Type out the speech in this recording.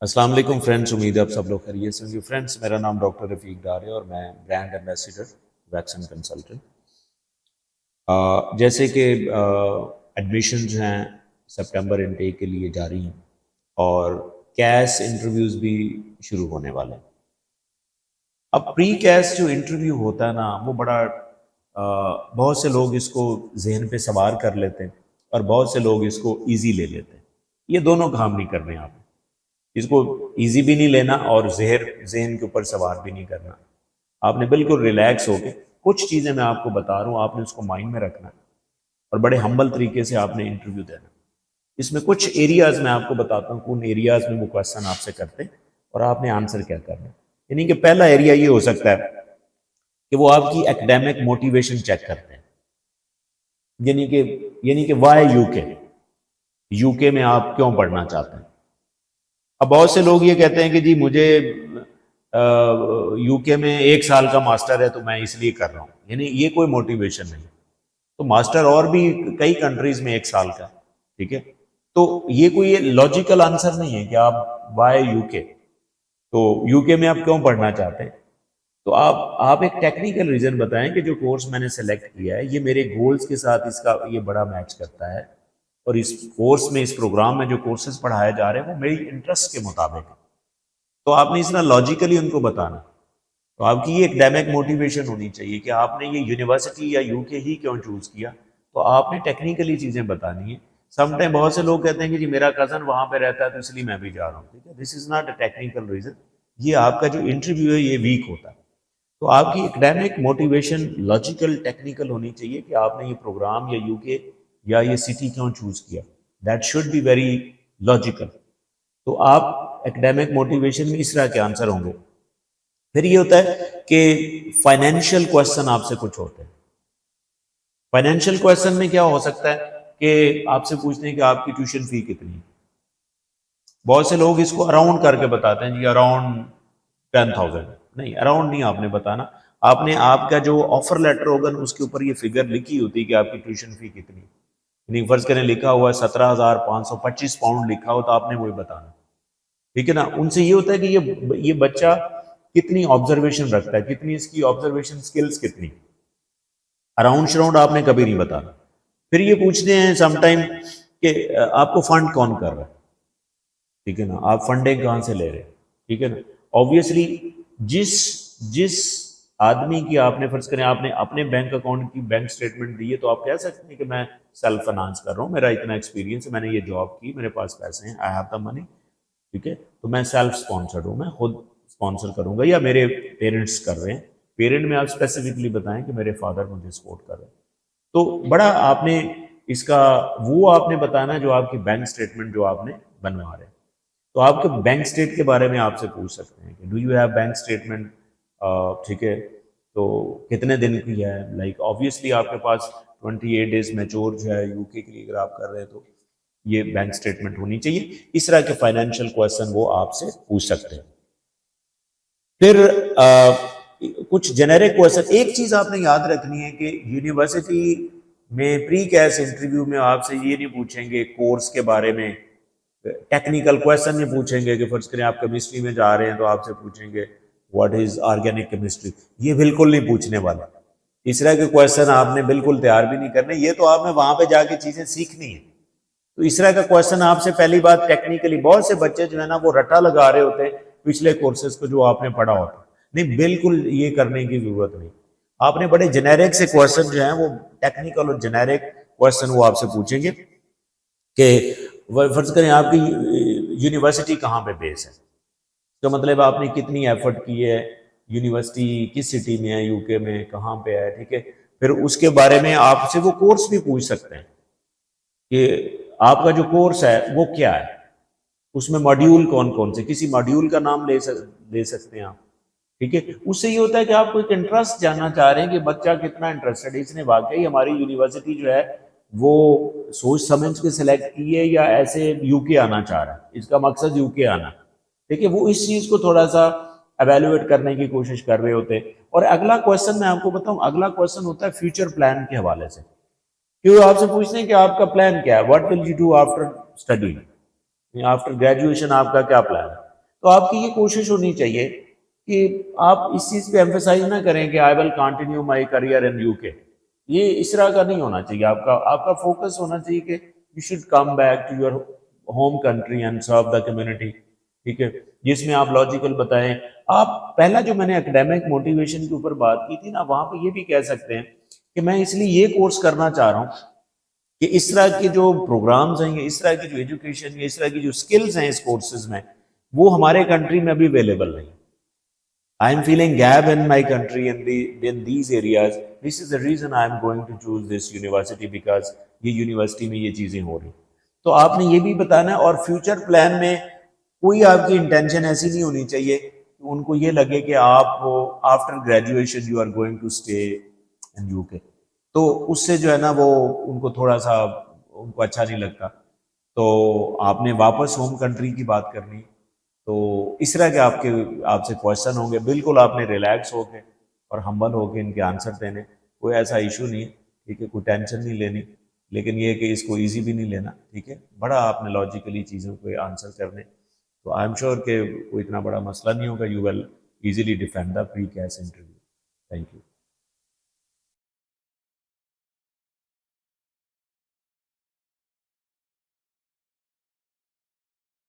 السلام علیکم فرینڈس، امید ہے آپ سب لوگ خیریت سے ہوں گے۔ فرینڈس، میرا نام ڈاکٹر رفیق ڈار ہے اور میں برانڈ ایمبیسیڈر ویکسن کنسلٹنٹ۔ جیسے کہ ایڈمیشنز ہیں سپٹمبر انٹیک کے لیے جاری ہیں اور کیس انٹرویوز بھی شروع ہونے والے ہیں۔ اب پری کیس جو انٹرویو ہوتا ہے نا، وہ بڑا بہت سے لوگ اس کو ذہن پہ سوار کر لیتے ہیں اور بہت سے لوگ اس کو ایزی لے لیتے ہیں۔ یہ دونوں کام نہیں کرنے آپ، اس کو ایزی بھی نہیں لینا اور ذہن کے اوپر سوار بھی نہیں کرنا۔ آپ نے بالکل ریلیکس ہو کے کچھ چیزیں میں آپ کو بتا رہا ہوں، آپ نے اس کو مائنڈ میں رکھنا اور بڑے ہمبل طریقے سے آپ نے انٹرویو دینا۔ اس میں کچھ ایریاز میں آپ کو بتاتا ہوں، کن ایریاز میں وہ کویسچن آپ سے کرتے ہیں اور آپ نے آنسر کیا کرنا ہے۔ یعنی کہ پہلا ایریا یہ ہو سکتا ہے کہ وہ آپ کی ایکڈیمک موٹیویشن چیک کرتے ہیں، یعنی کہ وائی یو کے میں آپ کیوں پڑھنا چاہتے ہیں۔ اب بہت سے لوگ یہ کہتے ہیں کہ جی مجھے یو کے میں 1 سال کا ماسٹر ہے تو میں اس لیے کر رہا ہوں، یعنی یہ کوئی موٹیویشن نہیں۔ تو ماسٹر اور بھی کئی کنٹریز میں 1 سال کا، ٹھیک ہے، تو یہ کوئی لاجیکل آنسر نہیں ہے کہ آپ وائی یو کے، تو یو کے میں آپ کیوں پڑھنا چاہتے ہیں۔ تو آپ ایک ٹیکنیکل ریزن بتائیں کہ جو کورس میں نے سلیکٹ کیا ہے یہ میرے گولز کے ساتھ اس کا یہ بڑا میچ کرتا ہے، اور اس کورس میں، اس پروگرام میں جو کورسز پڑھائے جا رہے ہیں وہ میری انٹرسٹ کے مطابق ہے۔ تو آپ نے اس طرح لاجیکلی ان کو بتانا۔ تو آپ کی یہ ایکڈیمک موٹیویشن ہونی چاہیے کہ آپ نے یہ یونیورسٹی یا یو کے ہی کیوں چوز کیا، تو آپ نے ٹیکنیکلی چیزیں بتانی ہیں۔ سم ٹائم بہت سے لوگ کہتے ہیں کہ جی میرا کزن وہاں پہ رہتا ہے تو اس لیے میں بھی جا رہا ہوں، ٹھیک ہے، this is not a technical reason. یہ آپ کا جو انٹرویو ہے یہ ویک ہوتا ہے۔ تو آپ کی ایکڈیمک موٹیویشن لاجیکل ٹیکنیکل ہونی چاہیے کہ آپ نے یہ پروگرام یا یو کے یا یہ سٹی کیوں چوز کیا، that should be very logical. تو آپ ایکڈیمک موٹیویشن میں اس طرح کے آنسر ہوں گے۔ پھر یہ ہوتا ہے کہ فائنینشیل کویسچن آپ سے کچھ ہوتے ہیں۔ فائنینشیل کویسچن میں کیا ہو سکتا ہے کہ آپ سے پوچھتے ہیں کہ آپ کی ٹیوشن فی کتنی ہے۔ بہت سے لوگ اس کو اراؤنڈ کر کے بتاتے ہیں، جی اراؤنڈ 10,000۔ نہیں، اراؤنڈ نہیں آپ نے بتانا، آپ نے آپ کا جو آفر لیٹر ہوگا اس کے اوپر یہ فگر لکھی ہوتی ہے کہ آپ کی ٹیوشن فی کتنی، یعنی فرض کریں لکھا ہوا ہے 17,525 پاؤنڈ لکھا ہو تو آپ نے وہی بتانا، ٹھیک ہے نا۔ ان سے یہ ہوتا ہے کہ یہ بچہ کتنی آبزرویشن رکھتا ہے، کتنی اس کی آبزرویشن سکلز کتنی، اراؤنڈ شراؤنڈ آپ نے کبھی نہیں بتانا۔ پھر یہ پوچھتے ہیں سم ٹائم کہ آپ کو فنڈ کون کر رہا ہے، ٹھیک ہے نا، آپ فنڈنگ کہاں سے لے رہے ہیں، ٹھیک ہے نا۔ آبویسلی جس آدمی کی آپ نے فرض کریں آپ نے اپنے بینک اکاؤنٹ کی بینک سٹیٹمنٹ دی ہے تو آپ کہہ سکتے ہیں کہ میں سیلف فائنانس کر رہا ہوں، میرا اتنا ایکسپیرینس ہے، میں نے یہ جاب کی، میرے پاس پیسے ہیں، آئی ہیو دا منی، ٹھیک ہے، تو میں سیلف اسپانسرڈ ہوں، میں خود اسپانسر کروں گا یا میرے پیرنٹس کر رہے ہیں۔ پیرنٹ میں آپ اسپیسیفکلی بتائیں کہ میرے فادر مجھے سپورٹ کر رہے ہیں۔ تو بڑا آپ نے اس کا وہ آپ نے بتانا جو آپ کی بینک سٹیٹمنٹ جو آپ نے بنوا رہے ہیں۔ تو آپ کے بینک سٹیٹ کے بارے میں آپ سے پوچھ سکتے ہیں کہ do you have bank statement, ٹھیک ہے، تو کتنے دن کی ہے، لائک آبویسلی آپ کے پاس 28 ڈیز میچور جو ہے یو کے لیے اگر آپ کر رہے ہیں تو یہ بینک سٹیٹمنٹ ہونی چاہیے۔ اس طرح کے فائنینشیل کویسچن وہ آپ سے پوچھ سکتے ہیں۔ پھر کچھ جنیرک کویسچن، ایک چیز آپ نے یاد رکھنی ہے کہ یونیورسٹی میں پری کیس انٹرویو میں آپ سے یہ نہیں پوچھیں گے کورس کے بارے میں، ٹیکنیکل کویسچن نہیں پوچھیں گے کہ فرض کریں آپ کیمسٹری میں جا رہے ہیں تو آپ سے پوچھیں گے واٹ از آرگینک کیمسٹری، یہ بالکل نہیں پوچھنے والا۔ اس طرح کے کویسچن آپ نے بالکل تیار بھی نہیں کرنے، یہ تو آپ نے وہاں پہ جا کے چیزیں سیکھنی ہیں۔ تو اس طرح کا کویسچن آپ سے پہلی بات ٹیکنیکلی، بہت سے بچے جو ہے نا وہ رٹا لگا رہے ہوتے ہیں پچھلے کورسز کو جو آپ نے پڑھا ہوتا، نہیں، بالکل یہ کرنے کی ضرورت نہیں۔ آپ نے بڑے جنیرک سے کویسچن جو ہیں وہ ٹیکنیکل اور جنیرک کویسچن وہ آپ سے پوچھیں گے کہ فرض کریں آپ کی یونیورسٹی کہاں پہ بیس ہے، تو مطلب آپ نے کتنی ایفرٹ کی ہے، یونیورسٹی کس سٹی میں ہے، یو کے میں کہاں پہ ہے، ٹھیک ہے۔ پھر اس کے بارے میں آپ سے وہ کورس بھی پوچھ سکتے ہیں کہ آپ کا جو کورس ہے وہ کیا ہے، اس میں ماڈیول کون کون سے، کسی ماڈیول کا نام لے سکتے ہیں آپ، ٹھیک ہے۔ اس سے یہ ہوتا ہے کہ آپ کو ایک انٹرسٹ جاننا چاہ رہے ہیں کہ بچہ کتنا انٹرسٹڈ ہے، اس نے واقعی ہماری یونیورسٹی جو ہے وہ سوچ سمجھ کے سلیکٹ کی ہے یا ایسے یو کے آنا چاہ رہا ہے، اس کا مقصد یو کے آنا، ٹھیک ہے۔ وہ اس چیز کو تھوڑا سا ایویلویٹ کرنے کی کوشش کر رہے ہوتے ہیں۔ اور اگلا کویسچن میں آپ کو بتاؤں، اگلا کویسچن ہوتا ہے فیوچر پلان کے حوالے سے، کہ وہ آپ سے پوچھتے ہیں کہ آپ کا پلان کیا ہے، what will you do after study, after graduation آپ کا کیا پلان ہے۔ تو آپ کی یہ کوشش ہونی چاہیے کہ آپ اس چیز پہ ایمفیسائز نہ کریں کہ I will continue my career in U K. یہ اس طرح کا نہیں ہونا چاہیے. آپ کا فوکس ہونا چاہیے کہ you should come back to your home country and serve the community. ٹھیک ہے, جس میں آپ لاجیکل بتائیں. آپ پہلا جو میں نے اکیڈیمک موٹیویشن کے اوپر بات کی تھی نا, وہاں پہ یہ بھی کہہ سکتے ہیں کہ میں اس لیے یہ کورس کرنا چاہ رہا ہوں کہ اس طرح کے جو پروگرامز ہیں, اس طرح کی جو ایجوکیشن, اس طرح کی جو سکلز ہیں اس کورسز میں, وہ ہمارے کنٹری میں ابھی اویلیبل نہیں. I am feeling gap in my country in these areas. This is the reason I am going to choose this university because یہ یونیورسٹی میں یہ چیزیں ہو رہی. تو آپ نے یہ بھی بتانا ہے. اور فیوچر پلان میں کوئی آپ کی انٹینشن ایسی نہیں ہونی چاہیے کہ ان کو یہ لگے کہ آپ after graduation you are going to stay in U K. تو اس سے جو ہے نا وہ ان کو تھوڑا سا ان کو اچھا نہیں لگتا. تو آپ نے واپس ہوم کنٹری کی بات کرنی. تو اس طرح کے آپ سے کوشچن ہوں گے, بالکل آپ نے ریلیکس ہو کے اور ہمبل ہو کے ان کے آنسر دینے. کوئی ایسا ایشو نہیں ہے, ٹھیک ہے, کوئی ٹینشن نہیں لینی, لیکن یہ کہ اس کو ایزی بھی نہیں لینا. ٹھیک ہے, بڑا آپ نے لاجیکلی چیزوں کو آنسر کرنے. تو آئی ایم شیور کہ کوئی اتنا بڑا مسئلہ نہیں ہوگا. You will easily defend the pre case interview. Thank you.